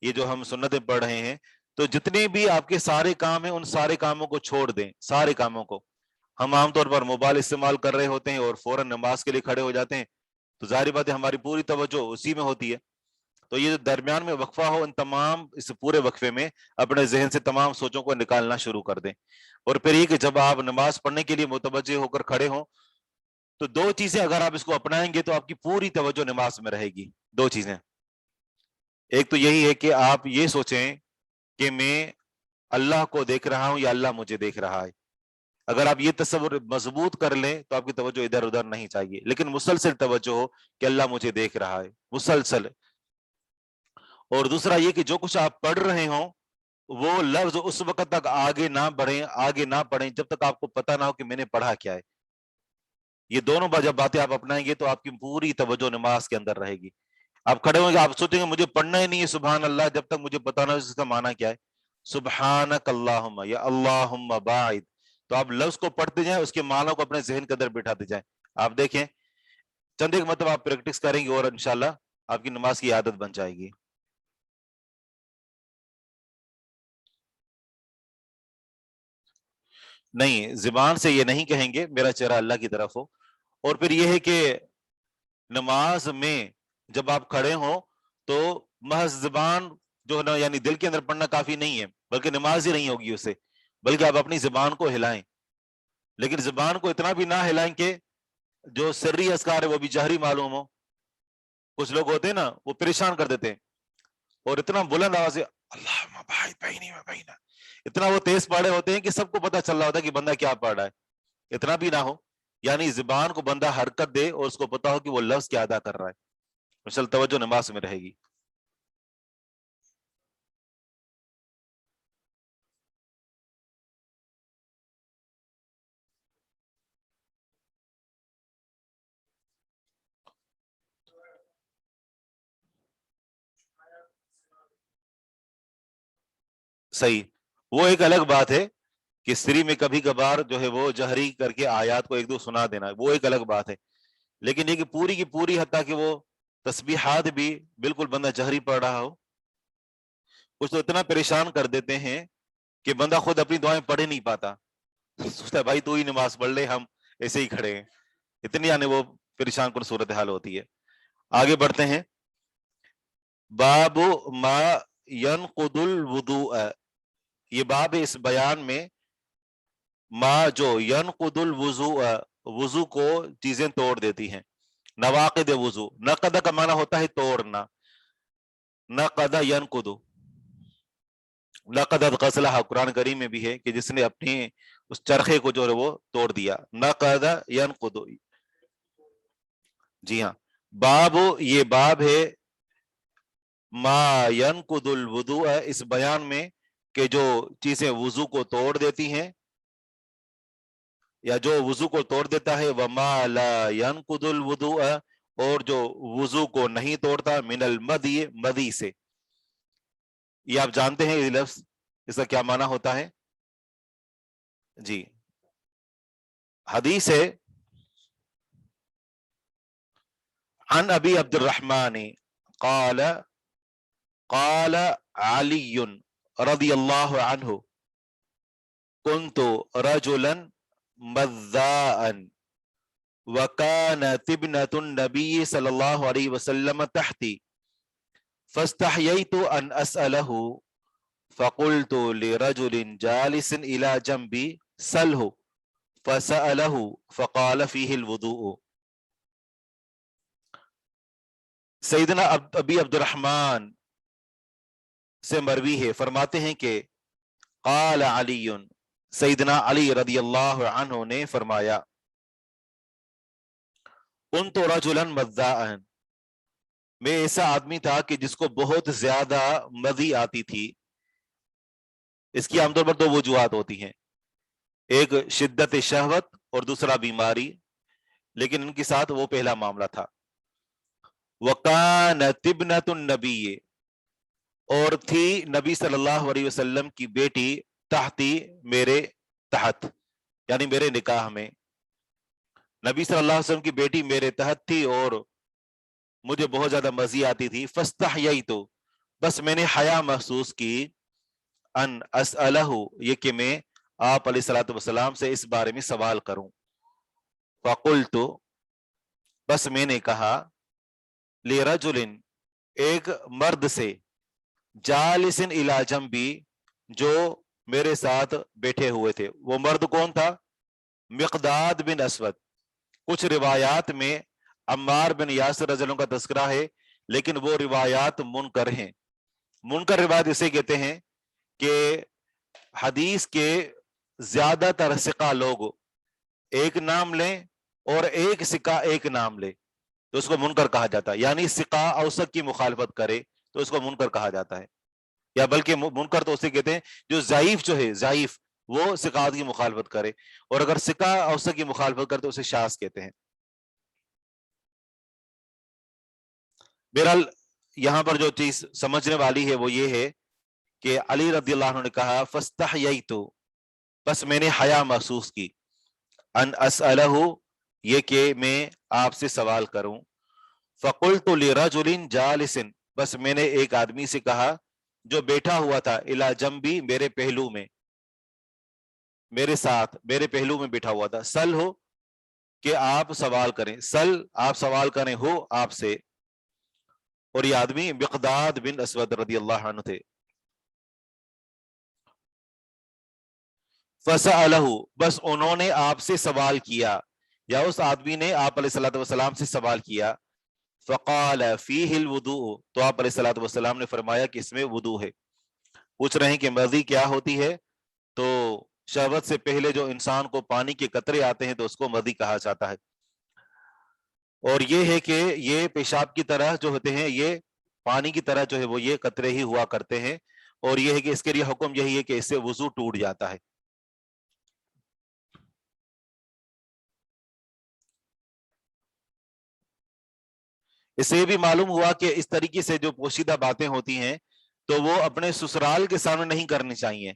یہ جو ہم سنتیں پڑھ رہے ہیں تو جتنے بھی آپ کے سارے کام ہیں ان سارے کاموں کو چھوڑ دیں، سارے کاموں کو۔ ہم عام طور پر موبائل استعمال کر رہے ہوتے ہیں اور فوراً نماز کے لیے کھڑے ہو جاتے ہیں، تو ظاہری بات ہے ہماری پوری توجہ اسی میں ہوتی ہے۔ تو یہ جو درمیان میں وقفہ ہو، ان تمام اس پورے وقفے میں اپنے ذہن سے تمام سوچوں کو نکالنا شروع کر دیں، اور پھر یہ کہ جب آپ نماز پڑھنے کے لیے متوجہ ہو کر کھڑے ہوں تو 2 چیزیں اگر آپ اس کو اپنائیں گے تو آپ کی پوری توجہ نماز میں رہے گی۔ 2 چیزیں، ایک تو یہی ہے کہ آپ یہ سوچیں کہ میں اللہ کو دیکھ رہا ہوں یا اللہ مجھے دیکھ رہا ہے۔ اگر آپ یہ تصور مضبوط کر لیں تو آپ کی توجہ ادھر ادھر نہیں چاہیے، لیکن مسلسل توجہ ہو کہ اللہ مجھے دیکھ رہا ہے، مسلسل۔ اور دوسرا یہ کہ جو کچھ آپ پڑھ رہے ہوں وہ لفظ اس وقت تک آگے نہ پڑھیں جب تک آپ کو پتہ نہ ہو کہ میں نے پڑھا کیا ہے۔ یہ دونوں جب باتیں آپ اپنائیں گے تو آپ کی پوری توجہ نماز کے اندر رہے گی۔ آپ کھڑے ہوں گے، آپ سوچیں گے مجھے پڑھنا ہی نہیں ہے سبحان اللہ، جب تک مجھے پتہ نہ ہو اس کا معنی کیا ہے، سبحانک اللہم یا اللہم باعد، تو آپ لفظ کو پڑھتے جائیں، اس کے معنی کو اپنے ذہن کے اندر بٹھاتے جائیں۔ آپ دیکھیں چند ایک مرتبہ آپ پریکٹس کریں گے اور انشاءاللہ آپ کی نماز کی عادت بن جائے گی۔ نہیں، زبان سے یہ نہیں کہیں گے میرا چہرہ اللہ کی طرف ہو۔ اور پھر یہ ہے کہ نماز میں جب آپ کھڑے ہوں تو محض زبان جو ہے نا یعنی دل کے اندر پڑھنا کافی نہیں ہے، بلکہ نماز ہی نہیں ہوگی اس سے، بلکہ آپ اپنی زبان کو ہلائیں، لیکن زبان کو اتنا بھی نہ ہلائیں کہ جو سری اذکار ہے وہ بھی جہری معلوم ہو۔ کچھ لوگ ہوتے ہیں نا وہ پریشان کر دیتے ہیں اور اتنا بلند آواز سے اللہم باعد بینی و بینا، اتنا وہ تیز پڑھے ہوتے ہیں کہ سب کو پتہ چل رہا ہوتا ہے کہ بندہ کیا پڑھ رہا ہے، اتنا بھی نہ ہو۔ یعنی زبان کو بندہ حرکت دے اور اس کو پتا ہو کہ وہ لفظ کیا ادا کر رہا ہے. مثلا توجہ نماز میں رہے گی. صحیح. وہ ایک الگ بات ہے کہ سری میں کبھی کبھار جو ہے وہ جہری کر کے آیات کو ایک دو سنا دینا، وہ ایک الگ بات ہے. لیکن یہ کہ پوری کی پوری حتیٰ کہ وہ تسبیحات بھی بالکل بندہ جہری پڑھ رہا ہو. کچھ تو اتنا پریشان کر دیتے ہیں کہ بندہ خود اپنی دعائیں پڑھ ہی نہیں پاتا. سوچتا ہے بھائی تو ہی نماز پڑھ لے، ہم ایسے ہی کھڑے ہیں. اتنی یعنی وہ پریشان کن صورتحال ہوتی ہے. آگے بڑھتے ہیں. باب ما ينقض الوضوء، یہ باب اس بیان میں ما جو ينقض الوضوء وضو کو چیزیں توڑ دیتی ہیں. نواقض وضو، نقض کا معنی ہوتا ہے توڑنا. نقض ينقض، لقد غسلہ قرآن کریم میں بھی ہے کہ جس نے اپنی اس چرخے کو جو ہے وہ توڑ دیا. نقض ينقض. جی ہاں. باب، یہ باب ہے ما ينقض الوضوء، اس بیان میں کہ جو چیزیں وضو کو توڑ دیتی ہیں یا جو وضو کو توڑ دیتا ہے، وما لا ينقض الوضوء، اور جو وضو کو نہیں توڑتا، من المدی، مدی سے. یہ آپ جانتے ہیں یہ لفظ، اس کا کیا معنی ہوتا ہے؟ جی حدیث ہے عن ابی عبد الرحمن قال قال علی رضی اللہ عنہ كنت رجلا مذاء وكانت ابنة النبي صلى الله عليه وسلم تحتي فاستحييت أن أسأله فقلت لرجل جالس إلى جنبي سله فسأله فقال فيه الوضوء. سیدنا ابی عبد الرحمن سے مروی ہے، فرماتے ہیں کہ قال علی، سیدنا علی رضی اللہ عنہ نے فرمایا، كنت رجلا مذاء، میں ایسا آدمی تھا کہ جس کو بہت زیادہ مزی آتی تھی. اس کی عام طور پر دو وجوہات ہوتی ہیں، ایک شدت شہوت اور دوسرا بیماری، لیکن ان کے ساتھ وہ پہلا معاملہ تھا. وَكَانَتِ ابْنَةُ النَّبِيِّ، اور تھی نبی صلی اللہ علیہ وسلم کی بیٹی، تحتی، میرے تحت، یعنی میرے نکاح میں. نبی صلی اللہ علیہ وسلم کی بیٹی میرے تحت تھی اور مجھے بہت زیادہ مزی آتی تھی. فاستحییت، بس میں نے حیا محسوس کی، ان اسألہ، یہ کہ میں آپ علیہ الصلوۃ والسلام سے اس بارے میں سوال کروں. فقلت، بس میں نے کہا، لرجل، ایک مرد سے، جالس الی جنبی، جو میرے ساتھ بیٹھے ہوئے تھے. وہ مرد کون تھا؟ مقداد بن اسود. کچھ روایات میں عمار بن یاسر رضی اللہ عنہ کا تذکرہ ہے، لیکن وہ روایات منکر ہیں. منکر روایت اسے کہتے ہیں کہ حدیث کے زیادہ تر ثقہ لوگ ایک نام لیں اور ایک ثقہ ایک نام لے تو اس کو منکر کہا جاتا ہے. یعنی ثقہ اوثق کی مخالفت کرے تو اس کو منکر کہا جاتا ہے، یا بلکہ منکر تو اسے کہتے ہیں جو ضعیف، جو ہے ضعیف، وہ ثقات کی مخالفت کرے، اور اگر ثقہ اوثق کی مخالفت کرے تو اسے شاذ کہتے ہیں. بہرحال یہاں پر جو چیز سمجھنے والی ہے وہ یہ ہے کہ علی رضی اللہ عنہ نے کہا، فاستحییت، بس میں نے حیا محسوس کی، ان اسألہ، یہ کہ میں آپ سے سوال کروں. فقلت لرجل جالس، بس میں نے ایک آدمی سے کہا جو بیٹھا ہوا تھا، الی جنبی، میرے پہلو میں، میرے ساتھ، میرے پہلو میں بیٹھا ہوا تھا. سل ہو، کہ آپ سوال کریں، سل، آپ سوال کریں، ہو، آپ سے. اور یہ آدمی مقداد بن اسود رضی اللہ عنہ تھے. فسألہ، بس انہوں نے آپ سے سوال کیا، یا اس آدمی نے آپ علیہ الصلوۃ والسلام سے سوال کیا. فقال فیہ الوضوء، تو آپ علیہ الصلوۃ والسلام نے فرمایا کہ اس میں وضو ہے. پوچھ رہے ہیں کہ مزی کیا ہوتی ہے، تو شہوت سے پہلے جو انسان کو پانی کے قطرے آتے ہیں تو اس کو مدی کہا جاتا ہے. اور یہ ہے کہ یہ پیشاب کی طرح جو ہوتے ہیں یہ پانی کی طرح جو ہے وہ یہ قطرے ہی ہوا کرتے ہیں, اور یہ ہے کہ اس کے لیے حکم یہی ہے کہ اس سے وضو ٹوٹ جاتا ہے. اس سے یہ بھی معلوم ہوا کہ اس طریقے سے جو پوشیدہ باتیں ہوتی ہیں تو وہ اپنے سسرال کے سامنے نہیں کرنی چاہیے.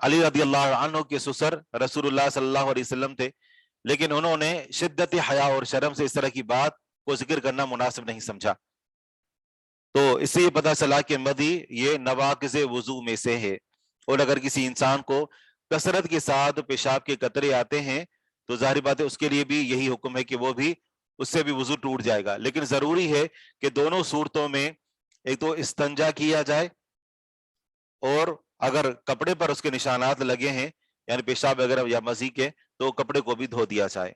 علی رضی اللہ عنہ کے سسر رسول اللہ صلی اللہ علیہ وسلم تھے, لیکن انہوں نے شدت حیا اور شرم سے اس طرح کی بات کو ذکر کرنا مناسب نہیں سمجھا. تو اس سے یہ پتہ چلا کہ مدی یہ نواقض وضو میں سے ہے, اور اگر کسی انسان کو کثرت کے ساتھ پیشاب کے قطرے آتے ہیں تو ظاہر بات ہے اس کے لیے بھی یہی حکم ہے کہ وہ بھی اس سے بھی وضو ٹوٹ جائے گا. لیکن ضروری ہے کہ دونوں صورتوں میں ایک تو استنجا کیا جائے, اور اگر کپڑے پر اس کے نشانات لگے ہیں یعنی پیشاب وغیرہ یا مزی کے تو کپڑے کو بھی دھو دیا جائے.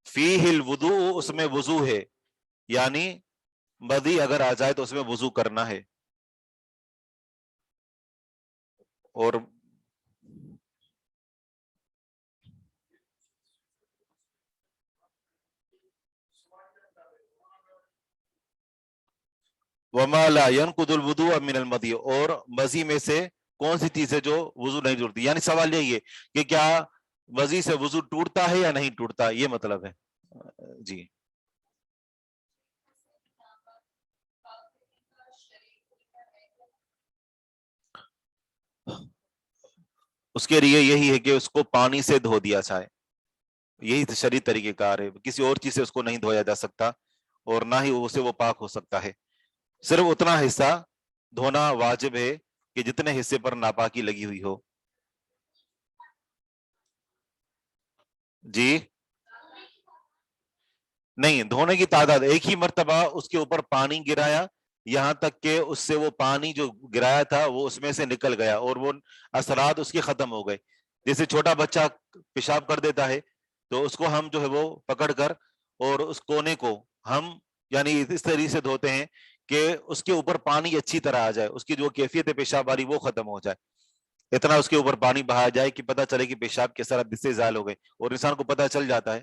فیہ الوضوء, اس میں وضو ہے, یعنی مدی اگر آ جائے تو اس میں وضو کرنا ہے. اور وما لا ينقض الوضوء من المدی, اور مزی میں سے کون سی چیز ہے جو وضو نہیں جوڑتی. یعنی سوال یہی ہے کہ کیا مزی سے وضو ٹوٹتا ہے یا نہیں ٹوٹتا, یہ مطلب ہے. جی اس کے لیے یہی ہے کہ اس کو پانی سے دھو دیا جائے, یہی شرعی طریقہ کار ہے. کسی اور چیز سے اس کو نہیں دھویا جا سکتا اور نہ ہی اسے وہ پاک ہو سکتا ہے. صرف اتنا حصہ دھونا واجب ہے کہ جتنے حصے پر ناپاکی لگی ہوئی ہو. جی نہیں, دھونے کی تعداد ایک ہی مرتبہ اس کے اوپر پانی گرایا یہاں تک کہ اس سے وہ پانی جو گرایا تھا وہ اس میں سے نکل گیا اور وہ اثرات اس کے ختم ہو گئے. جیسے چھوٹا بچہ پیشاب کر دیتا ہے تو اس کو ہم جو ہے وہ پکڑ کر اور اس کونے کو ہم یعنی اس طریقے سے دھوتے ہیں کہ اس کے اوپر پانی اچھی طرح آ جائے, اس کی جو کیفیت ہے پیشاب والی وہ ختم ہو جائے. اتنا اس کے اوپر پانی بہایا جائے کہ پتہ چلے کہ پیشاب کے اثرات اس سے زائل ہو گئے, اور انسان کو پتہ چل جاتا ہے.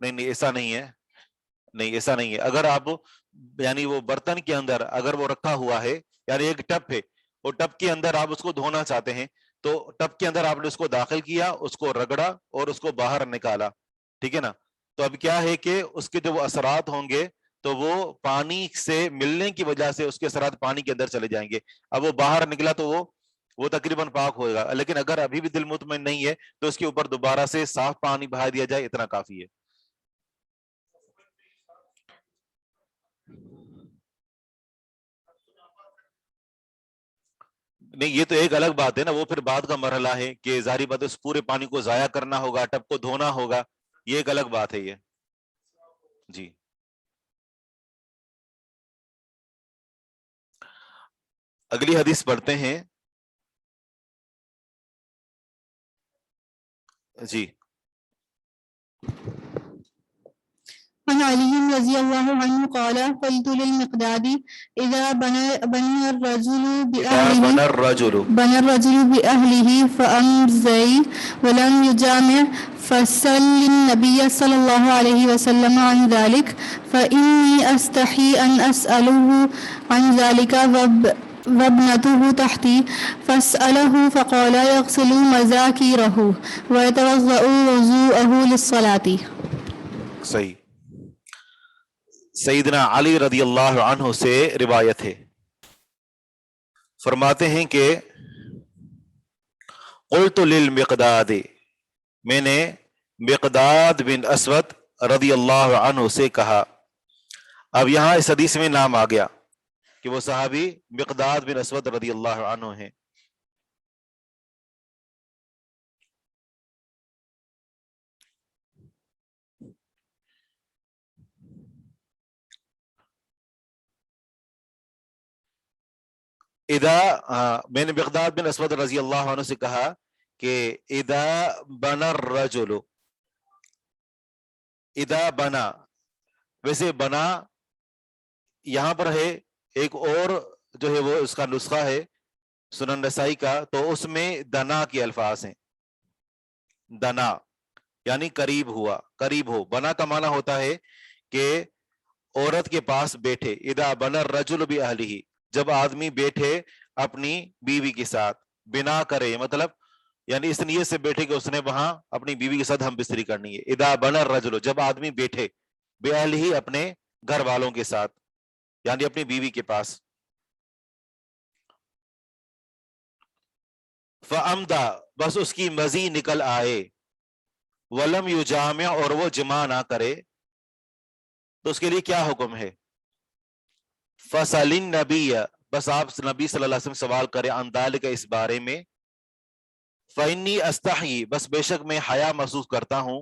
نہیں ایسا نہیں ہے, نہیں ایسا نہیں ہے. اگر آپ یعنی وہ برتن کے اندر اگر وہ رکھا ہوا ہے یعنی ایک ٹب ہے اور ٹب کے اندر آپ اس کو دھونا چاہتے ہیں تو ٹب کے اندر آپ نے اس کو داخل کیا, اس کو رگڑا اور اس کو باہر نکالا, ٹھیک ہے نا. تو اب کیا ہے کہ اس کے جو وہ اثرات ہوں گے تو وہ پانی سے ملنے کی وجہ سے اس کے اثرات پانی کے اندر چلے جائیں گے. اب وہ باہر نکلا تو وہ تقریباً پاک ہوئے گا. لیکن اگر ابھی بھی دل مطمئن نہیں ہے تو اس کے اوپر دوبارہ سے صاف پانی بہا دیا جائے, اتنا کافی ہے. نہیں یہ تو ایک الگ بات ہے نا, وہ پھر بعد کا مرحلہ ہے کہ ظاہری بات ہے اس پورے پانی کو ضائع کرنا ہوگا, ٹب کو دھونا ہوگا, یہ ایک الگ بات ہے یہ. جی اگلی حدیث پڑھتے ہیں. جی عن علي رضي الله عنه قال قلت للمقداد إذا بنى الرجل بأهله فأمزي ولم يجامع فسل النبي صلى الله عليه وسلم عن ذلك فإني أستحي أن أسأله عن ذلك وابنته تحتي فاسأله فقال يغسل مذاكيره ويتوضأ وضوءه للصلاة. صحیح. سیدنا علی رضی اللہ عنہ سے روایت ہے, فرماتے ہیں کہ قلت للمقداد, میں نے مقداد بن اسود رضی اللہ عنہ سے کہا. اب یہاں اس حدیث میں نام آ گیا کہ وہ صحابی مقداد بن اسود رضی اللہ عنہ ہیں. میں نے مقداد بن اسود رضی اللہ عنہ سے کہا کہ اذا بنا الرجل، اذا بنا، ویسے بنا یہاں پر ہے، ایک اور جو ہے وہ اس کا نسخہ ہے سنن نسائی کا، تو اس میں دنا کے الفاظ ہیں، دنا یعنی قریب ہوا، قریب ہو۔ بنا کا معنی ہوتا ہے کہ عورت کے پاس بیٹھے، اذا بنا الرجل باہلہ، جب آدمی بیٹھے اپنی بیوی کے ساتھ، بنا کرے مطلب یعنی اس نیت سے بیٹھے کہ اس نے وہاں اپنی بیوی کے ساتھ ہم بستری کرنی ہے۔ اذا بنا الرجل، جب آدمی بیٹھے، باہلہ اپنے گھر والوں کے ساتھ، یعنی اپنی بیوی کے پاس، فَأَمْدَى، بس اس کی مزی نکل آئے، وَلَمْ يُجَامِعْ، اور وہ جمع نہ کرے، تو اس کے لیے کیا حکم ہے؟ فَسَلِ النَّبِيَّ، بس آپ نبی صلی اللہ علیہ وسلم سوال کرے، عن ذَلِكَ، اس بارے میں، فَإِنِّي أَسْتَحْيِي، بس بے شک میں حیا محسوس کرتا ہوں،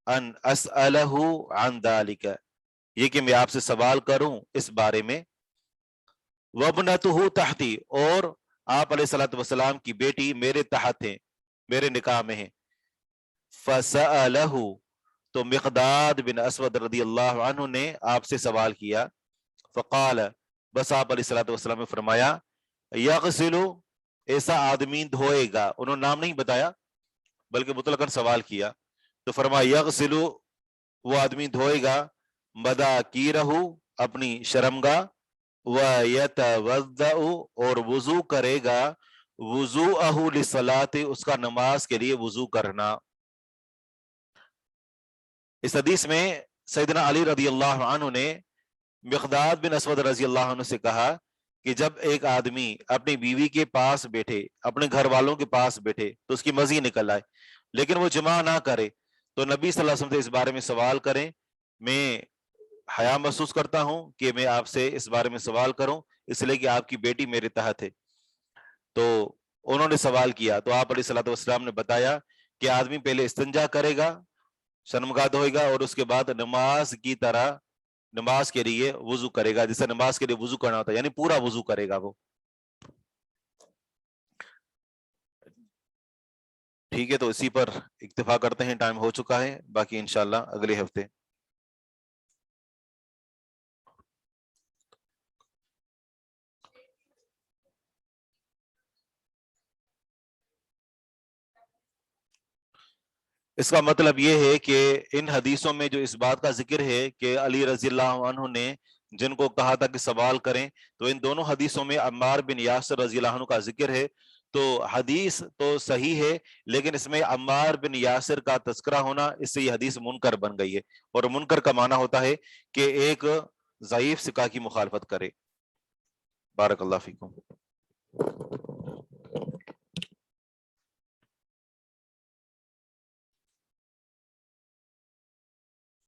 ان أَسْأَلَهُ عن ذَلِكَ، یہ کہ میں آپ سے سوال کروں اس بارے میں، وَابْنَتُهُ تَحْتِي، اور آپ علیہ الصلوۃ والسلام کی بیٹی میرے تحت ہیں، میرے نکاح میں ہیں۔ فَسَأَلَهُ، تو مقداد بن اسود رضی اللہ عنہ نے آپ سے سوال کیا، فقال، بس آپ علیہ الصلوۃ والسلام نے فرمایا، یغسل، ایسا آدمی دھوئے گا، انہوں نے نام نہیں بتایا بلکہ مطلقاً سوال کیا، تو فرمایا یغسل، وہ آدمی دھوئے گا، مداکیرہ، اپنی شرمگاہ، وَيَتَوَضَّأُ، اور وضو کرے گا، وضوءہ للصلاۃ، اس کا نماز کے لیے وضو کرنا۔ اس حدیث میں سیدنا علی رضی اللہ عنہ نے مقداد بن اسود رضی اللہ عنہ سے کہا کہ جب ایک آدمی اپنی بیوی کے پاس بیٹھے، اپنے گھر والوں کے پاس بیٹھے، تو اس کی مزی نکل آئے لیکن وہ جمع نہ کرے، تو نبی صلی اللہ علیہ وسلم سے اس بارے میں سوال کریں، میں حیا محسوس کرتا ہوں کہ میں آپ سے اس بارے میں سوال کروں، اس لیے کہ آپ کی بیٹی میرے تحت ہے۔ تو انہوں نے سوال کیا، تو آپ علیہ الصلوۃ والسلام نے بتایا کہ آدمی پہلے استنجا کرے گا، شرمگاہ دھوئے گا، اور اس کے بعد نماز کی طرح نماز کے لیے وضو کرے گا، جیسے نماز کے لیے وضو کرنا ہوتا ہے، یعنی پورا وضو کرے گا وہ۔ ٹھیک ہے، تو اسی پر اکتفا کرتے ہیں، ٹائم ہو چکا ہے، باقی انشاءاللہ اگلے ہفتے۔ اس کا مطلب یہ ہے کہ ان حدیثوں میں جو اس بات کا ذکر ہے کہ علی رضی اللہ عنہ نے جن کو کہا تھا کہ سوال کریں، تو ان دونوں حدیثوں میں عمار بن یاسر رضی اللہ عنہ کا ذکر ہے، تو حدیث تو صحیح ہے لیکن اس میں عمار بن یاسر کا تذکرہ ہونا، اس سے یہ حدیث منکر بن گئی ہے، اور منکر کا معنی ہوتا ہے کہ ایک ضعیف ثقہ کی مخالفت کرے۔ بارک اللہ فیکم۔